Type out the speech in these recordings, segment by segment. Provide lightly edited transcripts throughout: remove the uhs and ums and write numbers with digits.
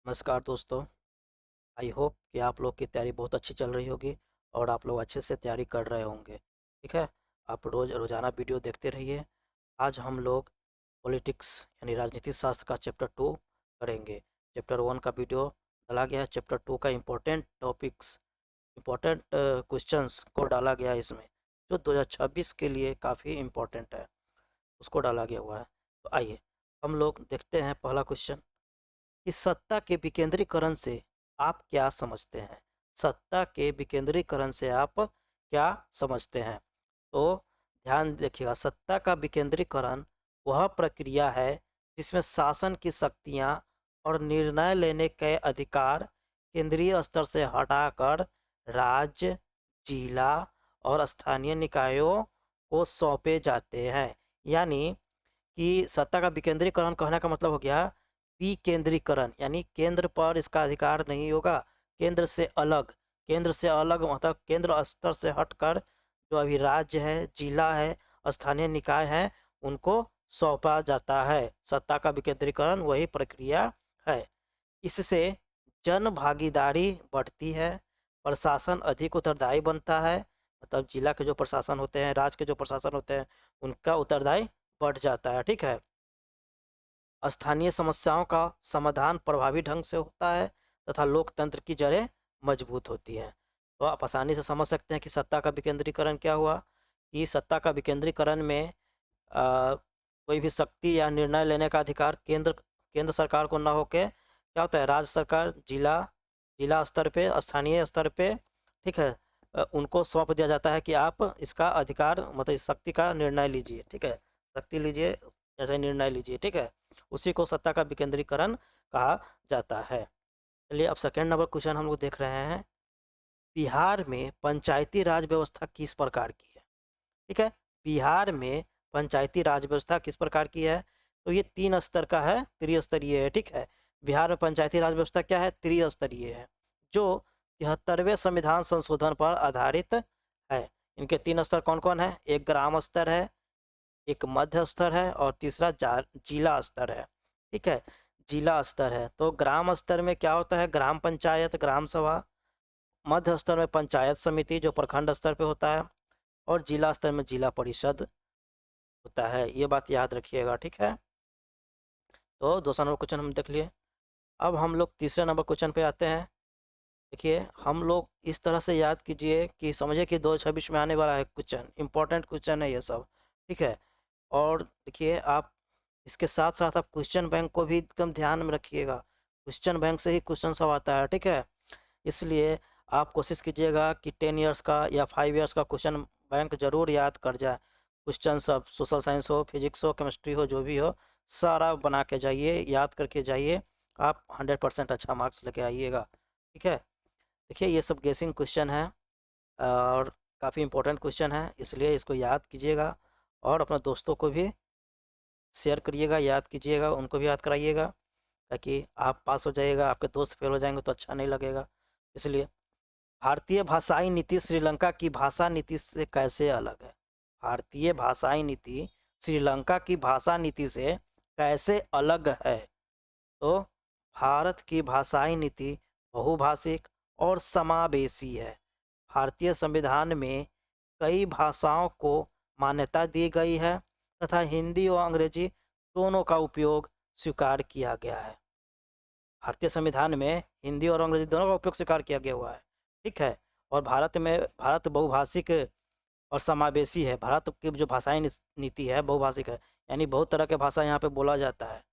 नमस्कार दोस्तों। I hope कि आप लोग की तैयारी बहुत अच्छी चल रही होगी और आप लोग अच्छे से तैयारी कर रहे होंगे। ठीक है। आप रोज़ाना वीडियो देखते रहिए। आज हम लोग पॉलिटिक्स यानी राजनीति शास्त्र का चैप्टर 2 करेंगे। चैप्टर 1 का वीडियो डाला गया है। चैप्टर 2 का इम्पोर्टेंट टॉपिक्स, इम्पोर्टेंट क्वेश्चंस को डाला गया है इसमें, जो 2026 के लिए काफ़ी इम्पोर्टेंट है, उसको डाला गया हुआ है। तो आइए हम लोग देखते हैं पहला क्वेश्चन कि सत्ता के विकेंद्रीकरण से आप क्या समझते हैं। सत्ता के विकेंद्रीकरण से आप क्या समझते हैं। तो ध्यान देखिएगा, सत्ता का विकेंद्रीकरण वह प्रक्रिया है जिसमें शासन की शक्तियां और निर्णय लेने के अधिकार केंद्रीय स्तर से हटाकर राज्य, जिला और स्थानीय निकायों को सौंपे जाते हैं। यानी कि सत्ता का विकेंद्रीकरण कहने का मतलब हो गया विकेंद्रीकरण, यानी केंद्र पर इसका अधिकार नहीं होगा। केंद्र से अलग, केंद्र से अलग मतलब केंद्र स्तर से हटकर जो अभी राज्य है, जिला है, स्थानीय निकाय है, उनको सौंपा जाता है। सत्ता का विकेंद्रीकरण वही प्रक्रिया है। इससे जन भागीदारी बढ़ती है, प्रशासन अधिक उत्तरदायी बनता है। मतलब जिला के जो प्रशासन होते हैं, राज्य के जो प्रशासन होते हैं, उनका उत्तरदायी बढ़ जाता है। ठीक है। स्थानीय समस्याओं का समाधान प्रभावी ढंग से होता है तथा लोकतंत्र की जड़ें मजबूत होती हैं। तो आप आसानी से समझ सकते हैं कि सत्ता का विकेंद्रीकरण क्या हुआ। कि सत्ता का विकेंद्रीकरण में कोई भी शक्ति या निर्णय लेने का अधिकार केंद्र केंद्र सरकार को न होके क्या होता है, राज्य सरकार, जिला जिला स्तर पे, स्थानीय स्तर पे, ठीक है, उनको सौंप दिया जाता है कि आप इसका अधिकार मतलब इस शक्ति का निर्णय लीजिए। ठीक है, शक्ति लीजिए, जैसे निर्णय लीजिए। ठीक है, उसी को सत्ता का विकेंद्रीकरण कहा जाता है। चलिए अब सेकेंड नंबर क्वेश्चन हम लोग देख रहे हैं। बिहार में पंचायती राज व्यवस्था किस प्रकार की है। ठीक है, बिहार में पंचायती राज व्यवस्था किस प्रकार की है। तो ये 3 स्तर का है, त्रिस्तरीय है। ठीक है, बिहार में पंचायती राज व्यवस्था क्या है, त्रिस्तरीय है, जो 73वें संविधान संशोधन पर आधारित है। इनके 3 स्तर कौन कौन है, एक ग्राम स्तर है, एक मध्य स्तर है और तीसरा जिला स्तर है। ठीक है, जिला स्तर है तो ग्राम स्तर में क्या होता है, ग्राम पंचायत, ग्राम सभा। मध्य स्तर में पंचायत समिति जो प्रखंड स्तर पे होता है, और जिला स्तर में जिला परिषद होता है। ये बात याद रखिएगा। ठीक है, तो दूसरा नंबर क्वेश्चन हम देख लिए। अब हम लोग तीसरे नंबर क्वेश्चन पे आते हैं। देखिए, हम लोग इस तरह से याद कीजिए कि समझिए कि 2026 में आने वाला है क्वेश्चन, इंपॉर्टेंट क्वेश्चन है ये सब। ठीक है, और देखिए आप इसके साथ साथ आप क्वेश्चन बैंक को भी एकदम ध्यान में रखिएगा। क्वेश्चन बैंक से ही क्वेश्चन सब आता है। ठीक है, इसलिए आप कोशिश कीजिएगा कि 10 इयर्स का या 5 इयर्स का क्वेश्चन बैंक जरूर याद कर जाए। क्वेश्चन सब सोशल साइंस हो, फिजिक्स हो, केमिस्ट्री हो, जो भी हो, सारा बना के जाइए, याद करके जाइए। आप 100% अच्छा मार्क्स लेके आइएगा। ठीक है, देखिए ये सब गेसिंग क्वेश्चन है और काफ़ी इंपॉर्टेंट क्वेश्चन है, इसलिए इसको याद कीजिएगा और अपने दोस्तों को भी शेयर करिएगा, याद कीजिएगा, उनको भी याद कराइएगा, ताकि आप पास हो जाइएगा, आपके दोस्त फेल हो जाएंगे तो अच्छा नहीं लगेगा। इसलिए भारतीय भाषाई नीति श्रीलंका की भाषा नीति से कैसे अलग है। भारतीय भाषाई नीति श्रीलंका की भाषा नीति से कैसे अलग है। तो भारत की भाषाई नीति बहुभाषिक और समावेशी है। भारतीय संविधान में कई भाषाओं को मान्यता दी गई है तथा हिंदी और अंग्रेजी दोनों का उपयोग स्वीकार किया गया है। भारतीय संविधान में हिंदी और अंग्रेजी दोनों का उपयोग स्वीकार किया गया हुआ है। ठीक है, और भारत बहुभाषिक और समावेशी है। भारत की जो भाषाई नीति है बहुभाषिक है, यानी बहुत तरह के भाषा यहाँ पे बोला जाता है।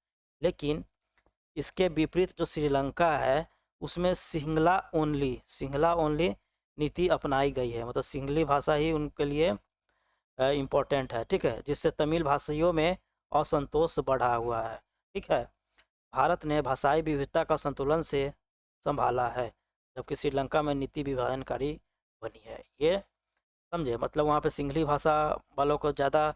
लेकिन इसके विपरीत जो श्रीलंका है, उसमें सिंगला ओनली नीति अपनाई गई है। मतलब सिंगली भाषा ही उनके लिए इम्पोर्टेंट है। ठीक है, जिससे तमिल भाषियों में असंतोष बढ़ा हुआ है। ठीक है, भारत ने भाषाई विविधता का संतुलन से संभाला है, जबकि श्रीलंका में नीति विभाजनकारी बनी है। ये समझे, मतलब वहाँ पे सिंगली भाषा वालों को ज़्यादा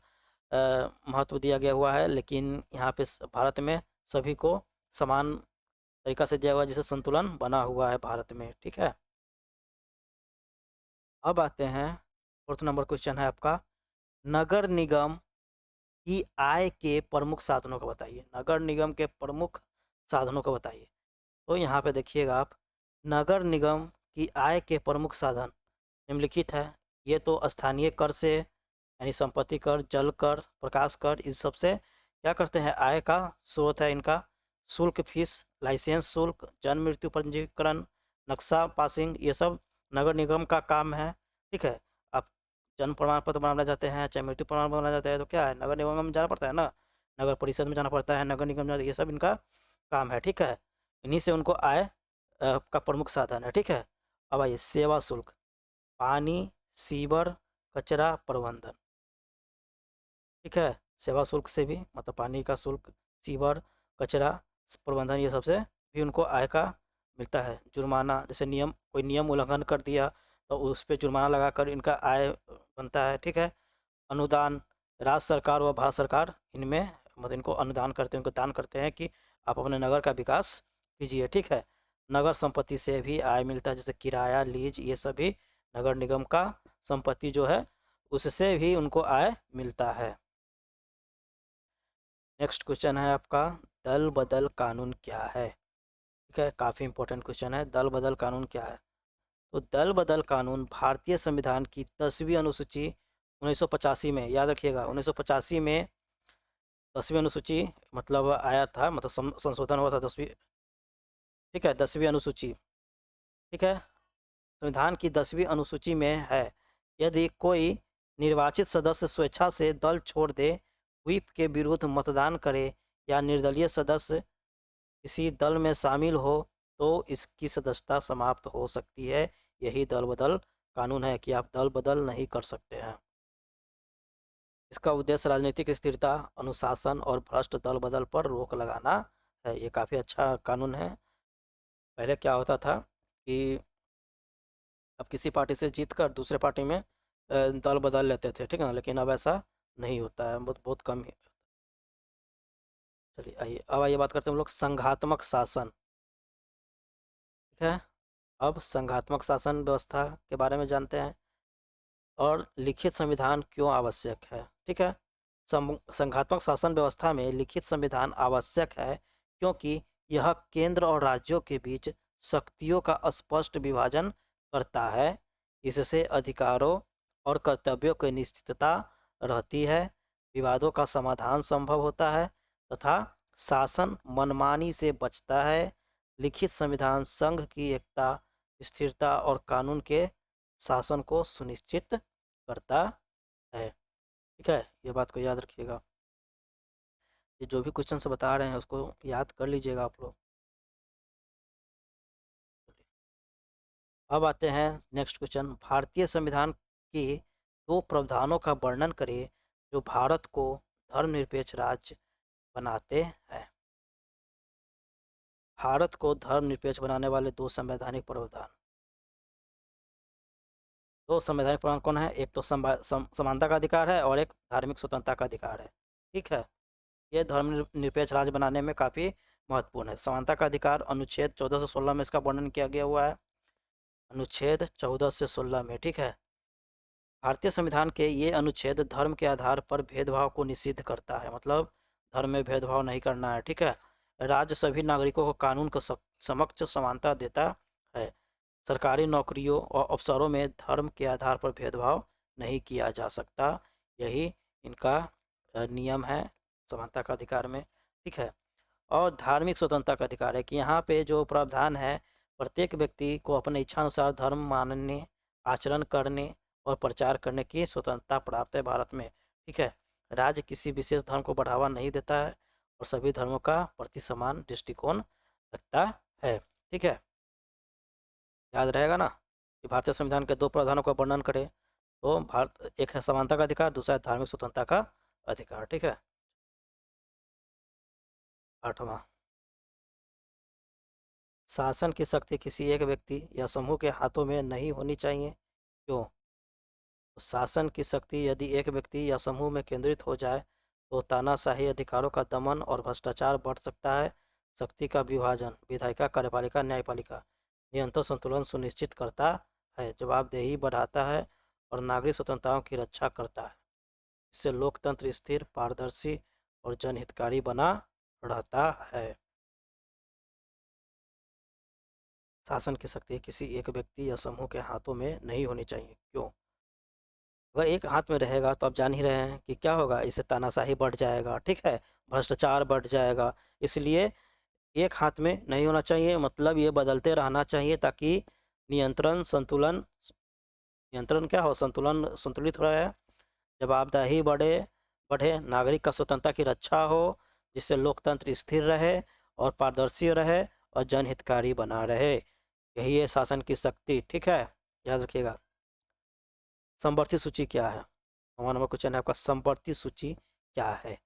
महत्व दिया गया हुआ है, लेकिन यहाँ पे भारत में सभी को समान तरीका से दिया हुआ है, जिससे संतुलन बना हुआ है भारत में। ठीक है, अब आते हैं, फोर्थ नंबर क्वेश्चन है आपका, नगर निगम की आय के प्रमुख साधनों को बताइए। नगर निगम के प्रमुख साधनों को बताइए। तो यहाँ पे देखिएगा आप, नगर निगम की आय के प्रमुख साधन निम्नलिखित है। ये तो स्थानीय कर से, यानी संपत्ति कर, जल कर, प्रकाश कर, इस सब से क्या करते हैं, आय का स्रोत है इनका। शुल्क, फीस, लाइसेंस शुल्क, जन्म मृत्यु पंजीकरण, नक्शा पासिंग, ये सब नगर निगम का काम है। ठीक है। आप जन्म प्रमाण पत्र बनाना चाहते हैं, चाहे मृत्यु प्रमाण बनाना चाहते हैं, तो क्या है, नगर निगम में जाना पड़ता है ना, नगर परिषद में जाना पड़ता है, नगर निगम ये सब इनका काम है। ठीक है। इन्हीं से उनको आय का प्रमुख साधन है। ठीक है। अब आइए सेवा शुल्क, पानी, सीवर, कचरा प्रबंधन। ठीक है। सेवा शुल्क से भी मतलब पानी का शुल्क, सीवर, कचरा प्रबंधन, ये सबसे भी उनको आय का मिलता है। जुर्माना, जैसे नियम, कोई नियम उल्लंघन कर दिया तो उस पर जुर्माना लगाकर इनका आय बनता है। ठीक है। अनुदान, राज्य सरकार व भारत सरकार इनमें मतलब इनको अनुदान करते हैं, इनको दान करते हैं कि आप अपने नगर का विकास कीजिए। ठीक है। नगर संपत्ति से भी आय मिलता है, जैसे किराया, लीज, ये सभी नगर निगम का संपत्ति जो है उससे भी उनको आय मिलता है। नेक्स्ट क्वेश्चन है आपका, दल बदल कानून क्या है। ठीक है, काफ़ी इंपॉर्टेंट क्वेश्चन है, दल बदल कानून क्या है। तो दल बदल कानून भारतीय संविधान की 10वीं अनुसूची 1985 में, याद रखिएगा 1985 में 10वीं अनुसूची मतलब आया था, मतलब संशोधन हुआ था 10वीं। ठीक है, 10वीं अनुसूची। ठीक है। संविधान की 10वीं अनुसूची में है, यदि कोई निर्वाचित सदस्य स्वेच्छा से दल छोड़ दे, व्हिप के विरुद्ध मतदान करे या निर्दलीय सदस्य किसी दल में शामिल हो तो इसकी सदस्यता समाप्त हो सकती है। यही दल बदल कानून है कि आप दल बदल नहीं कर सकते हैं। इसका उद्देश्य राजनीतिक स्थिरता, अनुशासन और भ्रष्ट दल बदल पर रोक लगाना है। ये काफ़ी अच्छा कानून है। पहले क्या होता था कि अब किसी पार्टी से जीत कर दूसरे पार्टी में दल बदल लेते थे, ठीक है ना, लेकिन अब ऐसा नहीं होता है, बहुत बहुत कम ही। चलिए आइए, अब आइए बात करते हैं हम लोग संघात्मक शासन। ठीक है। अब संघात्मक शासन व्यवस्था के बारे में जानते हैं और लिखित संविधान क्यों आवश्यक है। ठीक है। संघात्मक शासन व्यवस्था में लिखित संविधान आवश्यक है क्योंकि यह केंद्र और राज्यों के बीच शक्तियों का स्पष्ट विभाजन करता है। इससे अधिकारों और कर्तव्यों की निश्चितता रहती है, विवादों का समाधान संभव होता है तथा शासन मनमानी से बचता है। लिखित संविधान संघ की एकता, स्थिरता और कानून के शासन को सुनिश्चित करता है। ठीक है, ये बात को याद रखिएगा। ये जो भी क्वेश्चन से बता रहे हैं उसको याद कर लीजिएगा आप लोग। अब आते हैं नेक्स्ट क्वेश्चन, भारतीय संविधान के दो प्रावधानों का वर्णन करें जो भारत को धर्मनिरपेक्ष राज्य बनाते हैं। भारत को धर्मनिरपेक्ष बनाने वाले दो संवैधानिक प्रावधान, दो संवैधानिक प्रावधान कौन है, एक तो समानता का अधिकार है और एक धार्मिक स्वतंत्रता का अधिकार है। ठीक है। ये धर्मनिरपेक्ष राज्य बनाने में काफ़ी महत्वपूर्ण है। समानता का अधिकार अनुच्छेद 14 से 16 में इसका वर्णन किया गया हुआ है, अनुच्छेद 14 से 16 में। ठीक है। भारतीय संविधान के ये अनुच्छेद धर्म के आधार पर भेदभाव को निषिद्ध करता है, मतलब धर्म में भेदभाव नहीं करना है। ठीक है। राज्य सभी नागरिकों को कानून के समक्ष समानता देता है। सरकारी नौकरियों और अफसरों में धर्म के आधार पर भेदभाव नहीं किया जा सकता। यही इनका नियम है समानता का अधिकार में। ठीक है। और धार्मिक स्वतंत्रता का अधिकार है कि यहाँ पे जो प्रावधान है, प्रत्येक व्यक्ति को अपने इच्छा अनुसार धर्म मानने, आचरण करने और प्रचार करने की स्वतंत्रता प्राप्त है भारत में। ठीक है। राज्य किसी विशेष धर्म को बढ़ावा नहीं देता है और सभी धर्मों का प्रति समान दृष्टिकोण रखता है। ठीक है। याद रहेगा ना कि भारतीय संविधान के दो प्रावधानों का वर्णन करें, तो भारत, एक है समानता का अधिकार, दूसरा है धार्मिक स्वतंत्रता का अधिकार। ठीक है। 8वां, शासन की शक्ति किसी एक व्यक्ति या समूह के हाथों में नहीं होनी चाहिए। क्यों? तो शासन की शक्ति यदि एक व्यक्ति या समूह में केंद्रित हो जाए तो तानाशाही, अधिकारों का दमन और भ्रष्टाचार बढ़ सकता है। शक्ति का विभाजन विधायिका, कार्यपालिका, न्यायपालिका नियंत्रण संतुलन सुनिश्चित करता है, जवाबदेही बढ़ाता है और नागरिक स्वतंत्रताओं की रक्षा करता है। इससे लोकतंत्र स्थिर, पारदर्शी और जनहितकारी बना रहता है। शासन की शक्ति किसी एक व्यक्ति या समूह के हाथों में नहीं होनी चाहिए। क्यों? अगर एक हाथ में रहेगा तो आप जान ही रहे हैं कि क्या होगा, इससे तानाशाही बढ़ जाएगा, ठीक है, भ्रष्टाचार बढ़ जाएगा। इसलिए एक हाथ में नहीं होना चाहिए, मतलब ये बदलते रहना चाहिए ताकि नियंत्रण संतुलन नियंत्रण क्या हो, संतुलन संतुलित रहे, जवाबदेही बढ़े बढ़े, नागरिक का स्वतंत्रता की रक्षा हो, जिससे लोकतंत्र स्थिर रहे और पारदर्शी रहे और जनहितकारी बना रहे। यही है शासन की शक्ति, ठीक है, याद रखिएगा। समवर्ती सूची क्या है? हमारा नंबर क्वेश्चन है आपका, समवर्ती सूची क्या है?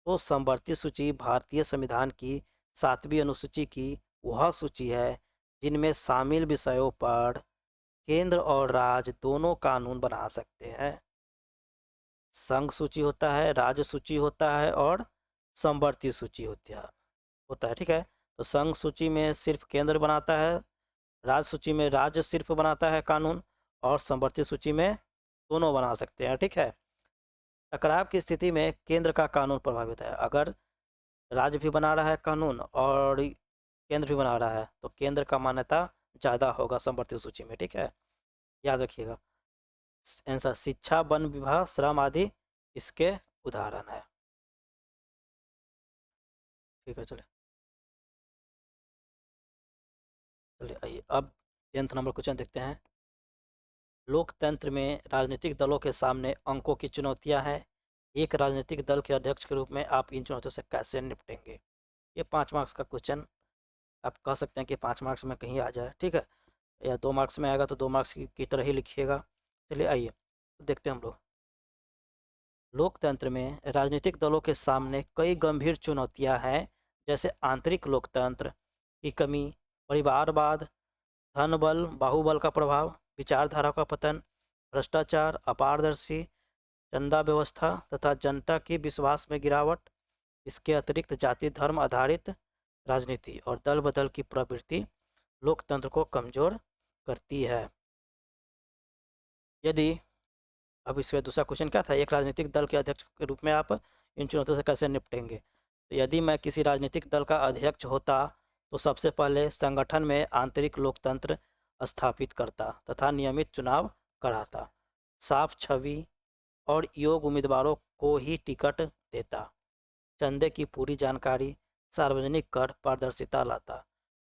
तो समवर्ती सूची भारतीय संविधान की 7वीं अनुसूची की वह सूची है जिनमें शामिल विषयों पर केंद्र और राज्य दोनों कानून बना सकते हैं। संघ सूची होता है, राज्य सूची होता है और समवर्ती सूची होता है, ठीक है। तो संघ सूची में सिर्फ केंद्र बनाता है, राज्य सूची में राज्य सिर्फ बनाता है कानून, और समवर्ती सूची में दोनों बना सकते हैं, ठीक है। टकराव की स्थिति में केंद्र का कानून प्रभावित है। अगर राज्य भी बना रहा है कानून और केंद्र भी बना रहा है तो केंद्र का मान्यता ज़्यादा होगा समवर्ती सूची में, ठीक है, याद रखिएगा। आंसर शिक्षा, वन विभाग, श्रम आदि इसके उदाहरण है, ठीक है। चलिए चलिए आइए अब 10th नंबर क्वेश्चन देखते हैं। लोकतंत्र में राजनीतिक दलों के सामने अंकों की चुनौतियां हैं। एक राजनीतिक दल के अध्यक्ष के रूप में आप इन चुनौतियों से कैसे निपटेंगे? ये 5 मार्क्स का क्वेश्चन, आप कह सकते हैं कि 5 मार्क्स में कहीं आ जाए, ठीक है, या 2 मार्क्स में आएगा तो 2 मार्क्स की तरह ही लिखिएगा। चलिए आइए तो देखते हैं हम लोग। लोकतंत्र में राजनीतिक दलों के सामने कई गंभीर चुनौतियां हैं, जैसे आंतरिक लोकतंत्र की कमी, परिवारवाद, धन बल बाहुबल का प्रभाव, विचारधारा का पतन, भ्रष्टाचार, अपारदर्शी चंदा व्यवस्था तथा जनता की विश्वास में गिरावट। इसके अतिरिक्त जाति धर्म आधारित राजनीति और दल बदल की प्रवृत्ति लोकतंत्र को कमजोर करती है। यदि अब इसका दूसरा क्वेश्चन क्या था, एक राजनीतिक दल के अध्यक्ष के रूप में आप इन चुनौतियों से कैसे निपटेंगे? तो यदि मैं किसी राजनीतिक दल का अध्यक्ष होता तो सबसे पहले संगठन में आंतरिक लोकतंत्र स्थापित करता तथा नियमित चुनाव कराता, साफ छवि और योग्य उम्मीदवारों को ही टिकट देता, चंदे की पूरी जानकारी, सार्वजनिक कर पारदर्शिता लाता,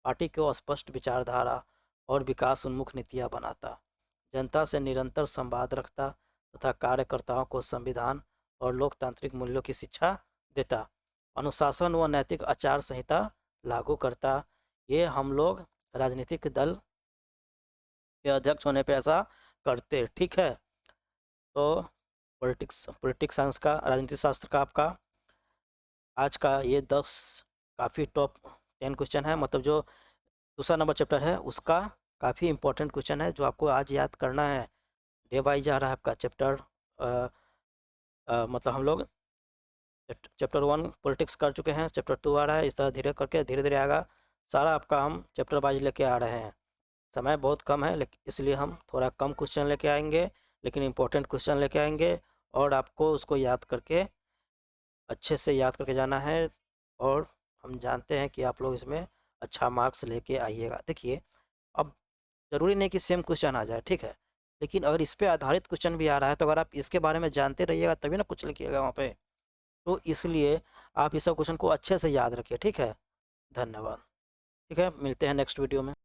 पार्टी को स्पष्ट विचारधारा और विकास उन्मुख नीतियाँ बनाता, जनता से निरंतर संवाद रखता तथा कार्यकर्ताओं को संविधान और लोकतांत्रिक मूल्यों की शिक्षा देता, अनुशासन व नैतिक आचार संहिता लागू करता। ये हम लोग राजनीतिक दल के अध्यक्ष होने पे ऐसा करते, ठीक है। तो पॉलिटिक्स साइंस का, राजनीति शास्त्र का आपका आज का ये 10 काफ़ी टॉप 10 क्वेश्चन है, मतलब जो दूसरा नंबर चैप्टर है उसका काफ़ी इंपॉर्टेंट क्वेश्चन है जो आपको आज याद करना है। डे वाइज जा रहा है आपका चैप्टर, मतलब हम लोग चैप्टर 1 पॉलिटिक्स कर चुके हैं, चैप्टर 2 आ रहा है, इस तरह धीरे करके धीरे धीरे आएगा, सारा आपका हम चैप्टर वाइज लेके आ रहे हैं। समय बहुत कम है लेकिन इसलिए हम थोड़ा कम क्वेश्चन लेके आएंगे, लेकिन इंपॉर्टेंट क्वेश्चन लेके आएंगे और आपको उसको याद करके अच्छे से याद करके जाना है। और हम जानते हैं कि आप लोग इसमें अच्छा मार्क्स लेके आइएगा। देखिए अब ज़रूरी नहीं कि सेम क्वेश्चन आ जाए, ठीक है, लेकिन अगर इस पे आधारित क्वेश्चन भी आ रहा है तो अगर आप इसके बारे में जानते रहिएगा तभी ना कुछ लिखिएगा वहाँ पे, तो इसलिए आप इस सब क्वेश्चन को अच्छे से याद रखिए, ठीक है। धन्यवाद, ठीक है, मिलते हैं नेक्स्ट वीडियो में।